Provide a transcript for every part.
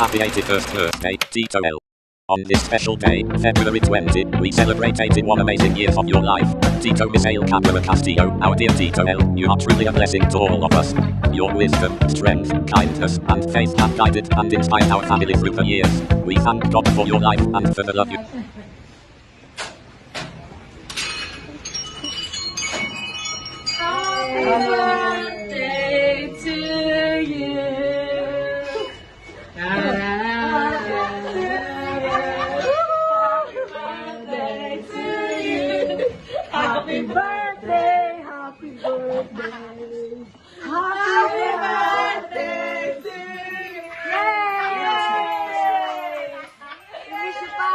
Happy 81st birthday, Tito L. On this special day, February 20, we celebrate 81 amazing years of your life. Tito Misael Cabrera Castillo, our dear Tito L, you are truly a blessing to all of us. Your wisdom, strength, kindness, and faith have guided and inspired our family through the years. We thank God for your life and for the love you. Happy birthday to you. Happy birthday to you. Happy birthday, happy birthday. Happy birthday to you. Yay! Wish you pa!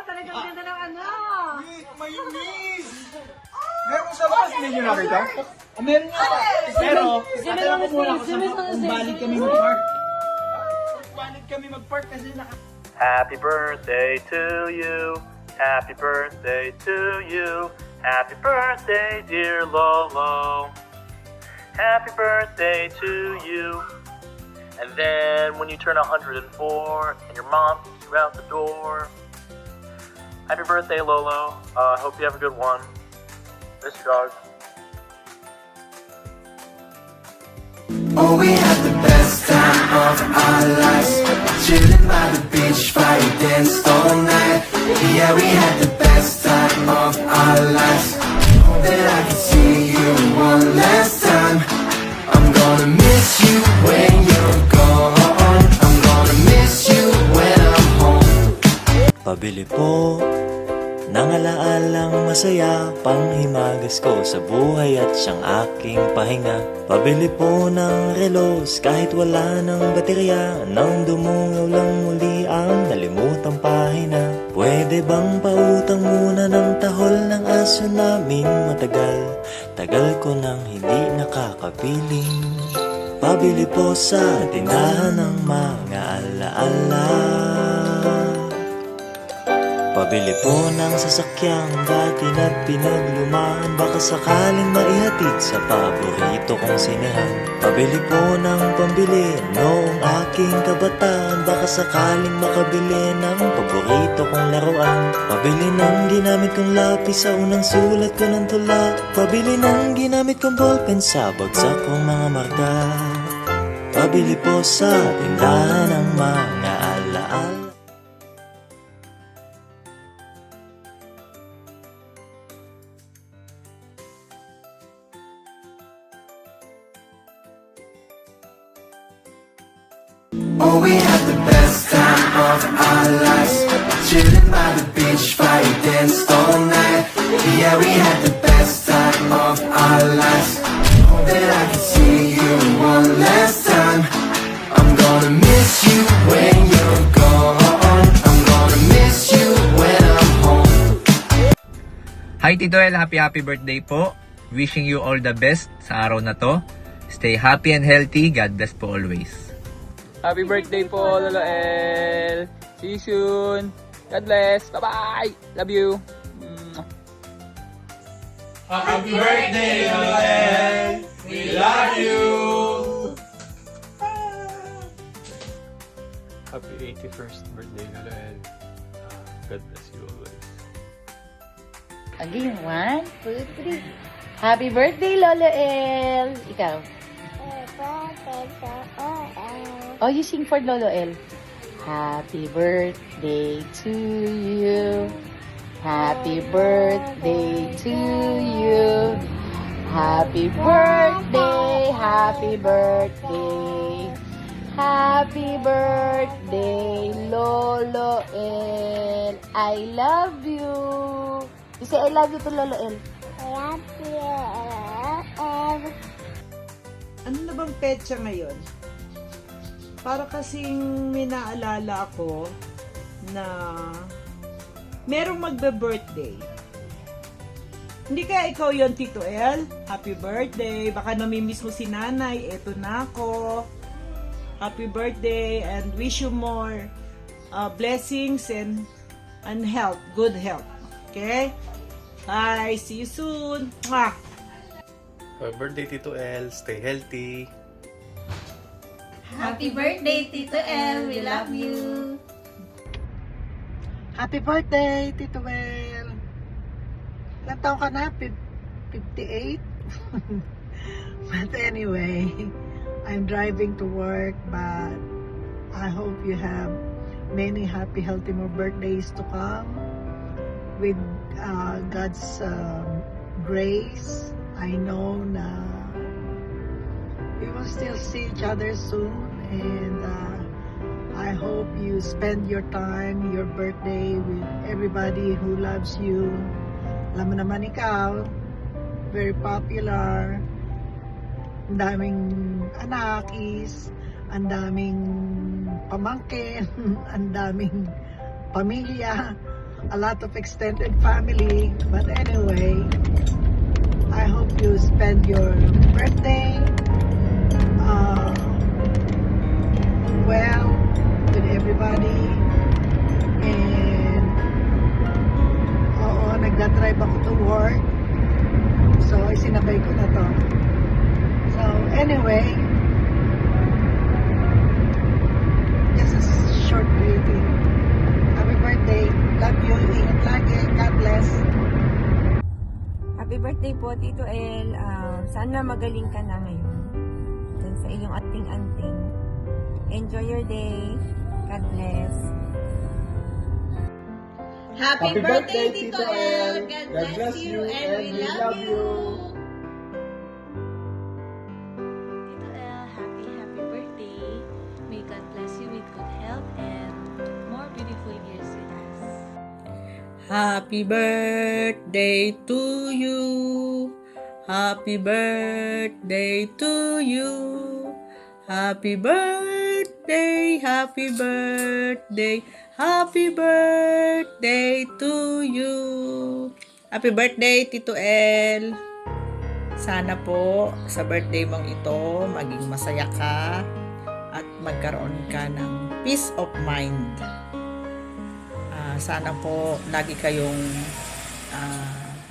Talagang ganda ng ano. Mayunis! Meron sa labas, hindi nyo nakita? Meron nga pa. Pero, akala ko muna kasi kung balik kami mag-park. Balik kami mag-park kasi Happy birthday to you. Happy birthday to you. Happy birthday, dear Lolo. Happy birthday to you. And then when you turn 104 and your mom takes you out the door. Happy birthday, Lolo. I hope you have a good one. Miss you, dog. Oh, we had the best time of our lives, chilling by the beach, fire danced all night. Yeah, we had the best time of our lives. Hope that I can see you one last time. I'm gonna miss you when you're gone. I'm gonna miss you when I'm home. Pabili po ng alaalang masaya, panghimagas ko sa buhay at siyang aking pahinga. Pabili po ng relos kahit wala ng baterya, nang dumungaw lang muli ang nalimutang pahina. Pwede bang pautang muna ng tahol ng aso naming matagal? Tagal ko nang hindi nakakapiling. Pabili po sa tindahan ng mga alaala. Pabili po ng sasakyang dati na pinaglumaan, baka sakaling maihatid sa paborito kong sinehan. Pabili po ng pambili noong aking kabataan, baka sakaling makabili ng paborito kong laruan. Pabili ng ginamit kong lapis sa unang sulat ko ng tula. Pabili ng ginamit kong ballpen sa bagsak kong mga marka. Pabili po sa tindahan ng mga alaala. Oh, we had the best time of our lives, chilling by the beach, fire danced all night. Yeah, we had the best time of our lives. Hope that I can see you one last time. I'm gonna miss you when you're gone. I'm gonna miss you when I'm home. Hi Tito El, happy birthday po. Wishing you all the best sa araw na to. Stay happy and healthy. God bless po always. Happy birthday po, Lolo El. See you soon. God bless. Bye-bye. Love you. Happy birthday, Lolo El. We love you. Happy 81st birthday, Lolo El. God bless you always. Again, 1, 2, 3. Happy birthday, Lolo El. Ikaw. Oh, you sing for Lolo El. Happy birthday to you. Happy birthday to you. Happy birthday, happy birthday. Happy birthday, Lolo El. I love you. You say I love you to Lolo El. I love you, Lolo El. Ano na bang petsa ngayon? Para kasing may naalala ako na merong magbe-birthday. Hindi kaya ikaw yon, Tito El? Happy birthday! Baka namimiss mo si nanay. Eto na ako. Happy birthday and wish you more blessings and health. Good health. Okay? Bye! See you soon! Mwah! Happy birthday, Tito El. Stay healthy. Happy birthday, Tito El. We love you. Happy birthday, Tito Well. Ilang taon ka na? 58? But anyway, I'm driving to work, but I hope you have many happy, healthy more birthdays to come. With God's grace, I know na we will still see each other soon, and I hope you spend your time, your birthday with everybody who loves you. Alam mo naman ikaw, very popular, ang daming anakis, ang daming pamangkin, ang daming pamilya, a lot of extended family. But anyway, I hope you spend your birthday well with everybody. And oo, nagdadrive ako to work, so isinabay ko na to. So anyway, just a short greeting. Happy birthday, love you, ingat lagi, God bless. Happy birthday po, Tito El. Sana magaling ka na ngayon dun sa iyong anting-anting. Enjoy your day. God bless. Happy birthday, Tito El. God bless you and we love you. Tito El, happy birthday. May God bless you with good health and more beautiful years with us. Happy birthday to you. Happy birthday to you. Happy birthday, happy birthday, happy birthday to you. Happy birthday, Tito El. Sana po sa birthday mong ito, maging masaya ka at magkaroon ka ng peace of mind. Sana po lagi kayong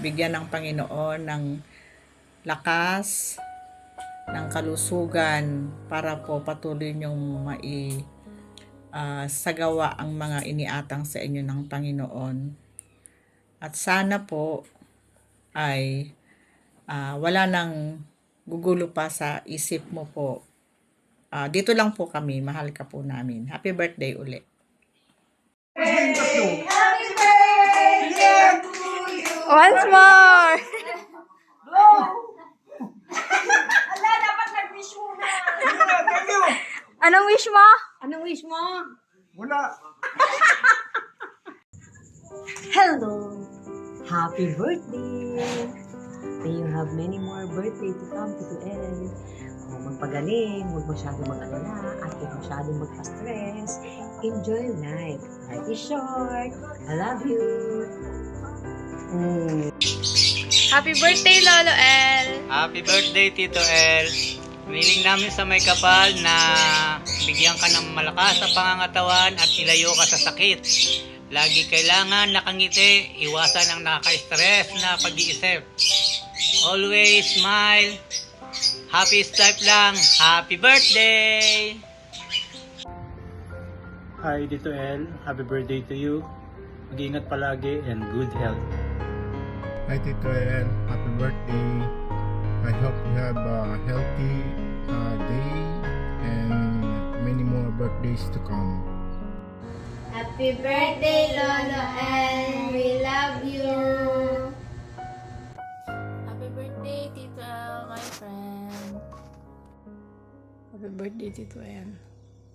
bigyan ng Panginoon ng lakas, ng kalusugan para po patuloy niyong sagawa ang mga iniatang sa inyo ng Panginoon. At sana po ay wala nang gugulo pa sa isip mo po. Dito lang po kami, mahal ka po namin. Happy birthday ulit. Happy birthday to you. Once more! Ala, dapat nag-wish muna. Thank you! Anong wish mo? Anong wish mo? Wala. Hello! Happy birthday! May you have many more birthday to come, Tito El. Magpagaling, huwag masyadong mag-alala, at huwag masyadong magpa-stress. Enjoy life. Life is short. I love you. Happy birthday, Lolo El! Happy birthday, Tito El. Miling namin sa may kapal na bigyan ka ng malakas sa pangangatawan at ilayo ka sa sakit. Lagi kailangan nakangiti, iwasan ang nakaka-stress na pag-iisip. Always smile. Happy life lang. Happy birthday! Hi, Tito El. Happy birthday to you. Mag-ingat palagi and good health. Hi, Tito El. Happy birthday. I hope you have a healthy day and many more birthdays to come. Happy birthday, Lolo El. We love you. Happy birthday, Tito El, my friend. Happy birthday, Tito El.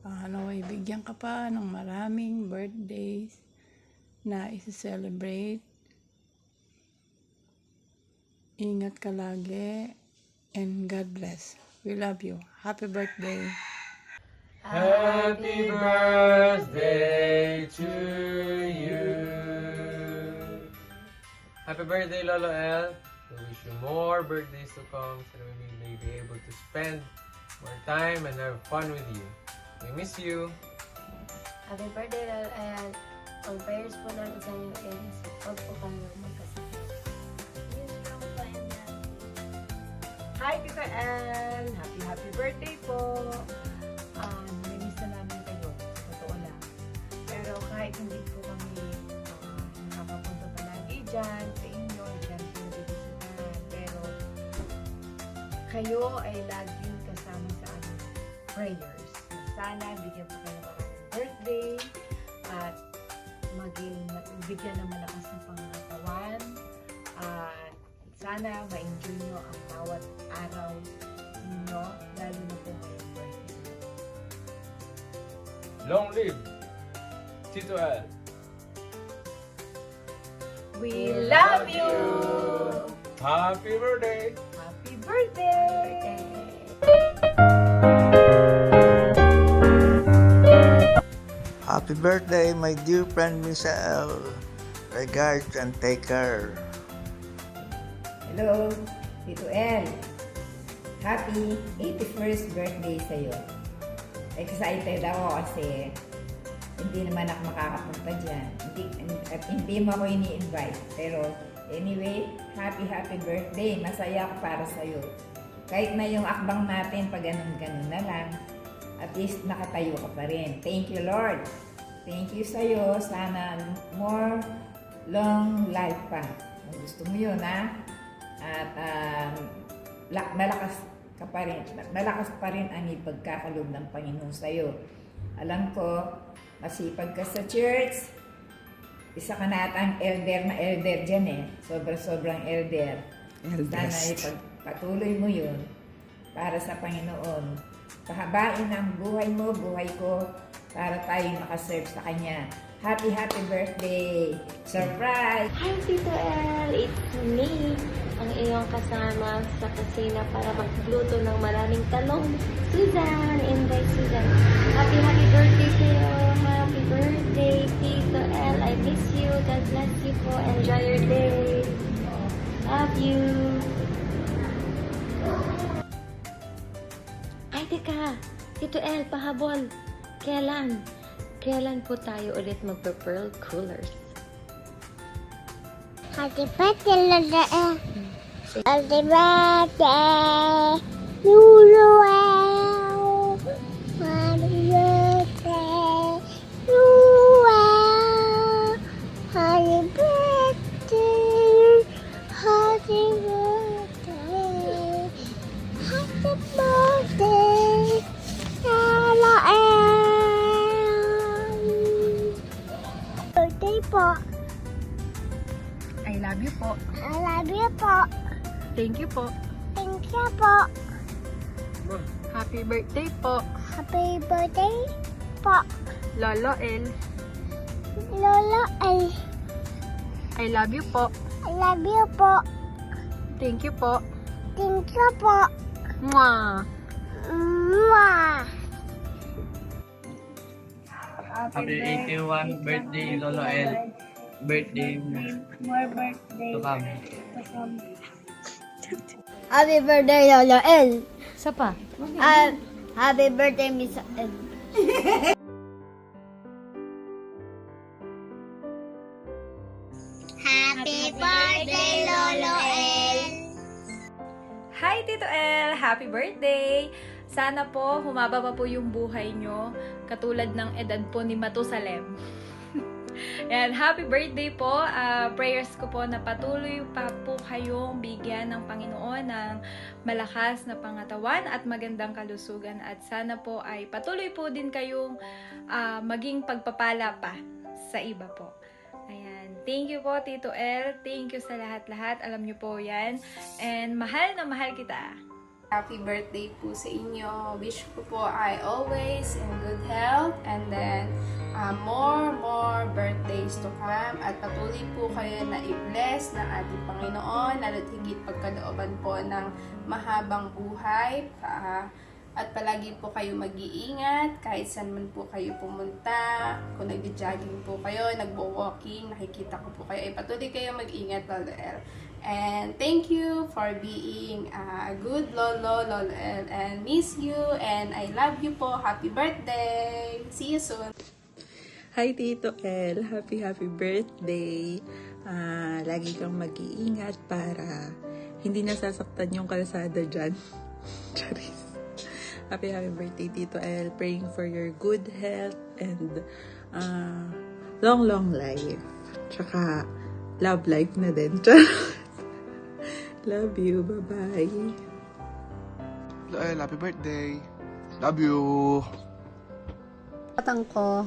Naway bigyan ka pa ng maraming birthdays na isi-celebrate. Ingat ka lagi and God bless. We love you. Happy birthday. Happy birthday to you. Happy birthday, Lolo El. We wish you more birthdays to come so that we may be able to spend more time and have fun with you. We miss you. Happy birthday, Lolo El. Ang prayers po namin sa inyo is huwag po kayo magkasakit. Hi, Tita El! Happy birthday po! kayo ay laging kasama sa aming prayers. Sana bigyan pa kayo ng birthday at bigyan ng malakas ng pangatawan. At sana ma-enjoy nyo ang bawat araw ninyo, lalo na po ngayong birthday. Long live Tito L. We love you! Happy birthday! Happy birthday! Happy birthday, my dear friend Michelle. Regards and take care. Hello, Tito El. Happy 81st birthday sa'yo. Excited ako kasi hindi naman ako makakapunta dyan. Hindi mo ako ini-invite. Pero anyway, happy birthday. Masaya ako para sa'yo. Kahit na yung akbang natin pag ganun-ganun na lang, at least nakatayo ka pa rin. Thank you, Lord. Thank you sa'yo. Sana more long life pa. Kung gusto mo yun, ha? At malakas ka pa rin. Malakas pa rin ang ipagkakaloob ng Panginoon sa'yo. Alam ko, masipag ka sa church. Isa ka na atang elder dyan eh. Sobrang elder. Sana ipagpatuloy mo yun para sa Panginoon. Pahabain ang buhay mo, buhay ko, para tayo makaserve sa Kanya. Happy birthday! Surprise! Hi, Tito El! It's me, ang iyong kasama sa kusina para magluto ng maraming talong. Susan! Invite Susan! Happy birthday sa'yo! Happy birthday, Tito El! I miss you! God bless you po! Enjoy your day! Love you! Ay, teka! Tito El, pahabol! Kailan po tayo ulit magpe-pearl coolers? Happy birthday, Lola El! Happy birthday, Lulu El! Happy birthday, Lulu El! Happy birthday! Happy birthday! Happy birthday, Lola El! Birthday po! I love you po. I love you po. Thank you po. Thank you po. Happy birthday po. Happy birthday po. Lolo El. Lola El. I love you po. I love you po. Thank you po. Thank you po. Mwah! Mwah! Happy 81 birthday, Lolo El. Birthday More birthday to come. Happy birthday, Lola El. Isa pa. Happy birthday, Miss El. Happy birthday, Lolo El. Hi, Tito El! Happy birthday! Sana po humaba pa po yung buhay nyo katulad ng edad po ni Matusalem. Yan, happy birthday po. Prayers ko po na patuloy pa po kayong bigyan ng Panginoon ng malakas na pangatawan at magandang kalusugan. At sana po ay patuloy po din kayong maging pagpapala pa sa iba po. Ayan. Thank you po, Tito El. Thank you sa lahat-lahat. Alam niyo po yan. And mahal na mahal kita. Happy birthday po sa inyo. Wish ko po ay always in good health and then more birthdays to come at patuloy po kayo na i-bless ng ating Panginoon lalo't higit pagkalooban po ng mahabang buhay at palagi po kayo mag-iingat kahit saan man po kayo pumunta. Kung nag-jogging po kayo, nagbo-walking, nakikita ko po kayo, ay patuloy kayo mag-ingat, Lolo El. And thank you for being a good Lolo El, and miss you, and I love you po. Happy birthday! See you soon! Hi Tito El! Happy birthday! Lagi kang mag-iingat para hindi nasasaktan yung kalsada dyan. Charis! Happy birthday Tito El! Praying for your good health and long life. Tsaka love life na din. Love you. Bye-bye. Loel, happy birthday. Love you. Batang ko,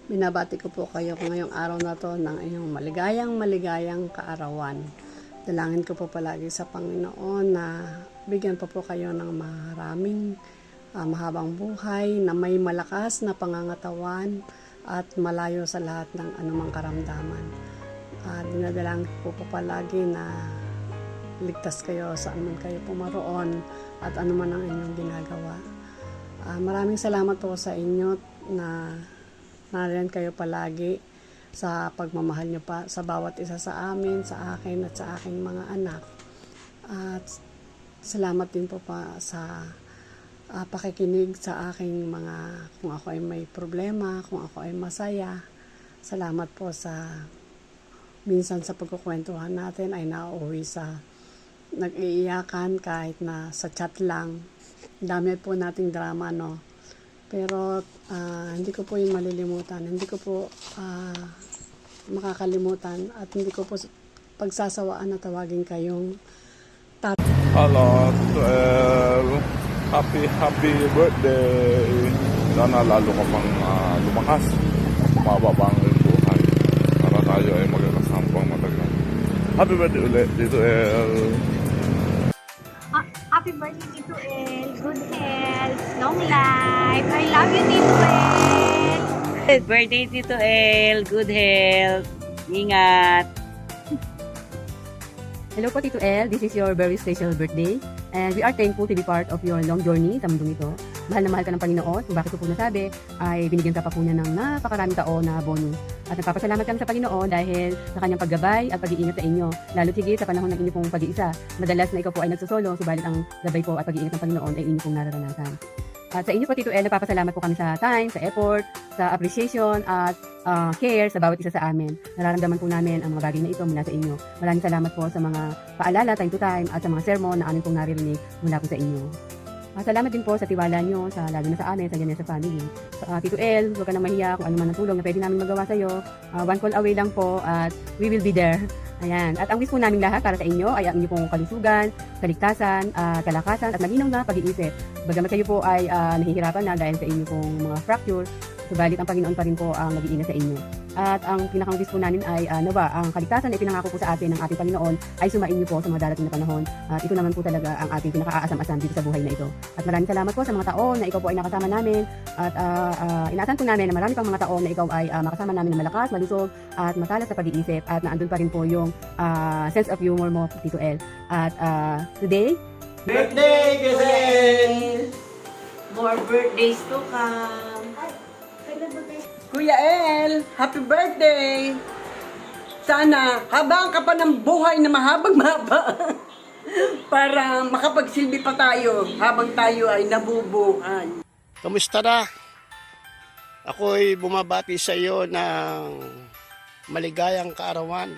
binabati ko po kayo ngayong araw na to ng inyong maligayang kaarawan. Dalangin ko po palagi sa Panginoon na bigyan po kayo ng maraming mahabang buhay, na may malakas na pangangatawan at malayo sa lahat ng anumang karamdaman. Dinadalangin ko po palagi na ligtas kayo saan man kayo pumaroon at anuman ang inyong ginagawa. Maraming salamat po sa inyo na nariyan kayo palagi sa pagmamahal nyo pa sa bawat isa sa amin, sa akin at sa aking mga anak. At salamat din po pa sa pakikinig sa aking mga, kung ako ay may problema, kung ako ay masaya. Salamat po sa minsan sa pagkukwentuhan natin ay nauuwi sa nag-iiyakan kahit na sa chat lang. Dami po nating drama, no? Pero hindi ko po yung malilimutan. Hindi ko po makakalimutan at hindi ko po pagsasawaan na tawagin kayong tatay. Hello, happy birthday. Sana lalo ka pang lumakas. Mababa ang buhay. Para tayo ay magkakasampang matagal. Happy birthday ulit, Tito El. Happy birthday, Tito El. Good health, long life. I love you, Tito El. Good birthday, Tito El. Good health. Ingat. Hello po, Tito El. This is your very special birthday. And we are thankful to be part of your long journey sa mundong ito. Mahal na mahal ka ng Panginoon. Kung bakit ko po nasabi, ay binigyan ka pa po niya ng napakaraming taon na bonus. At nagpapasalamat kami sa Panginoon dahil sa kanyang paggabay at pag-iingat sa inyo. Lalo higit sa panahon ng inyong pong pag-iisa. Madalas na ikaw po ay nagsusolo, subalit ang gabay po at pag-iingat ng Panginoon ay inyong pong nararanasan. At sa inyo po, Tito El, nagpapasalamat po kami sa time, sa effort, sa appreciation at care sa bawat isa sa amin. Nararamdaman po namin ang mga bagay na ito mula sa inyo. Maraming salamat po sa mga paalala time to time at sa mga sermon na amin pong naririnig mula po sa inyo. Salamat din po sa tiwala nyo, lalo na sa amin, sa Janessa family. Tito El, huwag ka nang mahiya kung ano man ang tulong na pwede namin magawa sa iyo. One call away lang po at we will be there. Ayan. At ang wish po namin lahat para sa inyo ay ang inyong pong kalusugan, kaligtasan, kalakasan at malinaw na pag-iisip. Bagamat kayo po ay nahihirapan na dahil sa inyong pong mga fracture, subalit ang Panginoon pa rin po ang nag-iingat sa inyo. At ang pinakang wish po namin ay ang kaligtasan na ipinangako po sa atin ng ating Panginoon ay sumainyo po sa mga darating na panahon. At ito naman po talaga ang ating pinaka-aasam-asam dito sa buhay na ito. At maraming salamat po sa mga taon na ikaw po ay nakasama namin. At inaasahan po namin na marami pang mga taon na ikaw ay makasama namin na malakas, malusog at matalas sa pag-iisip. At naandun pa rin po yung sense of humor mo, Tito El. At today, Birthday, Gazelle! More birthdays to come. Kuya El, happy birthday! Sana habang ka pa ng buhay na mahabang-mahaba para makapagsilbi pa tayo habang tayo ay nabubuhay. Kamusta na? Ako'y bumabati sa iyo ng maligayang kaarawan.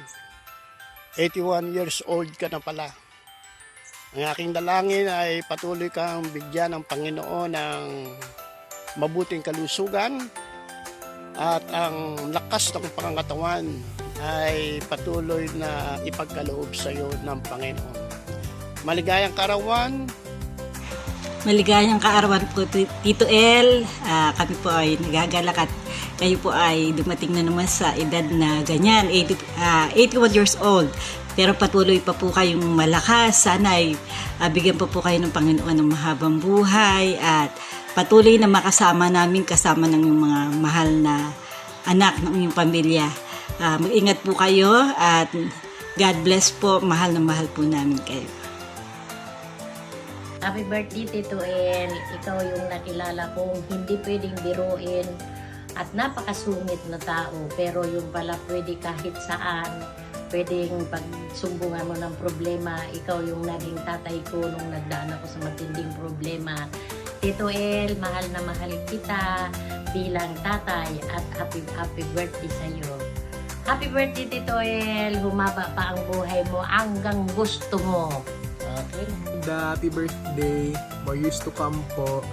81 years old ka na pala. Ang aking dalangin ay patuloy kang bigyan ng Panginoon ng mabuting kalusugan at ang lakas ng pangangatawan ay patuloy na ipagkaloob sa iyo ng Panginoon. Maligayang kaarawan. Maligayang kaarawan po, Tito El. Kami po ay nagagalak at kayo po ay dumating na naman sa edad na ganyan, 81 years old. Pero patuloy pa po kayong malakas. Sana ay bigyan po kayo ng Panginoon ng mahabang buhay at patuloy na makasama namin kasama ng mga mahal na anak ng inyong pamilya. Mag-ingat po kayo at God bless po. Mahal na mahal po namin kayo. Happy birthday, Tito El. Ikaw yung nakilala kong hindi pwedeng biruin at napakasungit na tao. Pero yung pala pwede kahit saan. Pwedeng pagsumbungan mo ng problema. Ikaw yung naging tatay ko nung nagdaan ako sa matinding problema. Tito El, mahal na mahal kita bilang tatay at happy birthday sa iyo. Happy birthday, Tito El. Humaba pa ang buhay mo hanggang gusto mo. Okay. Happy birthday. More years to come po.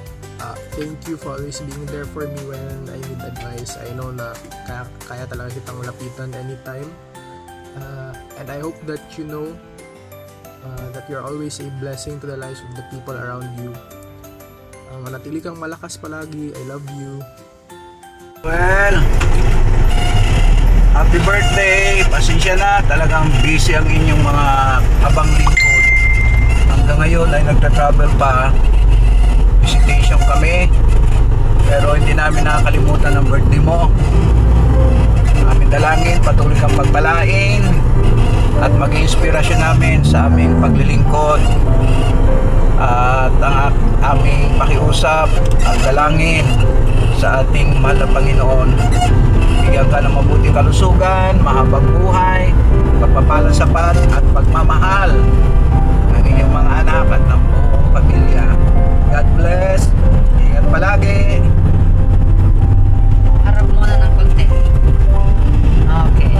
Thank you for always being there for me when I need advice. I know na kaya talaga kitang lapitan anytime. And I hope that you know that you're always a blessing to the lives of the people around you. Manatili kang malakas palagi. I love you. Well, happy birthday! Pasensya na, talagang busy ang inyong mga abang lingkod. Hanggang ngayon ay nagta-travel pa. Visitation kami. Pero hindi namin nakakalimutan ang birthday mo. Aming dalangin, patuloy kang pagpalain at maging inspirasyon namin sa aming paglilingkod. At ang aming pakiusap, ang dalangin sa ating mahal na Panginoon. Bigyan ka ng mabuting kalusugan, mahabang buhay, pagpapalang sapat at pagmamahal ng inyong mga anak at ng buong pamilya. God bless. Ingat palagi. Harap muna ng konti. Okay.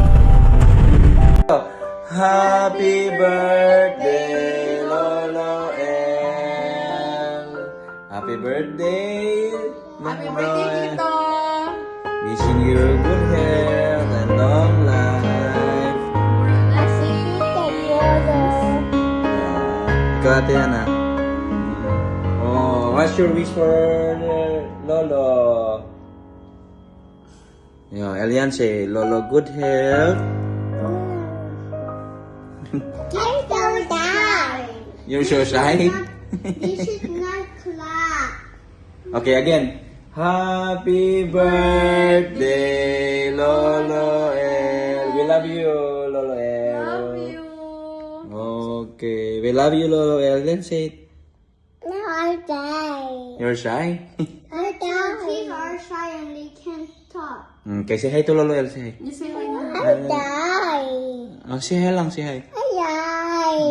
Happy birthday, Lolo El. Happy birthday, Happy birthday, Tito! Wishing you good health and long life. Ikaw ate anak. Oh, what's your wish for Lolo? Yo, Elian say, Lolo good health. I don't die. You're so shy. You should not clap. Okay, again. Happy birthday, Lolo El. We love you, Lolo El. Love you. Okay, we love you, Lolo El. Then say it. No, I die. You're shy? I die. Are shy and they can't talk. Okay, say hi to Lolo El. Say hi. You say hi now. I die. Oh, say hi lang, say hi. I die.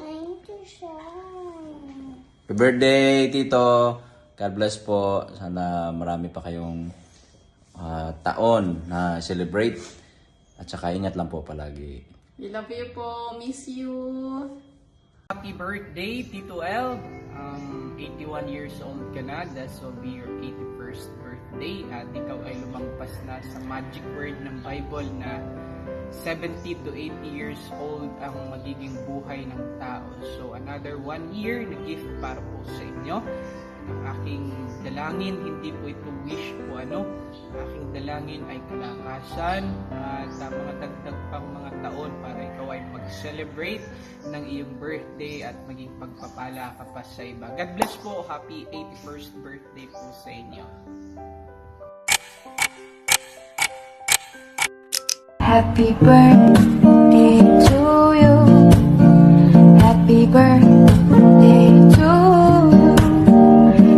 I'm too shy. Happy birthday, Tito. God bless po. Sana marami pa kayong taon na celebrate. At saka ingat lang po palagi. We love you po. Miss you. Happy birthday, Tito El. 81 years old ka na. This will be your 81st birthday. At ikaw ay lumampas na sa magic word ng Bible na 70 to 80 years old ang magiging buhay ng tao. So another 1 year na gift para po sa inyo. Ang aking dalangin, hindi po ito wish po ano. Ang aking dalangin ay kalakasan at mga dagdag pang mga taon para ikaw ay mag-celebrate ng iyong birthday at maging pagpapala ka pa sa iba. God bless po. Happy 81st birthday po sa inyo. Happy birthday to you. Happy birthday to you.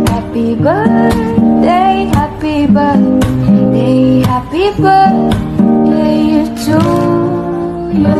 Happy birthday, happy birthday, happy birthday to you.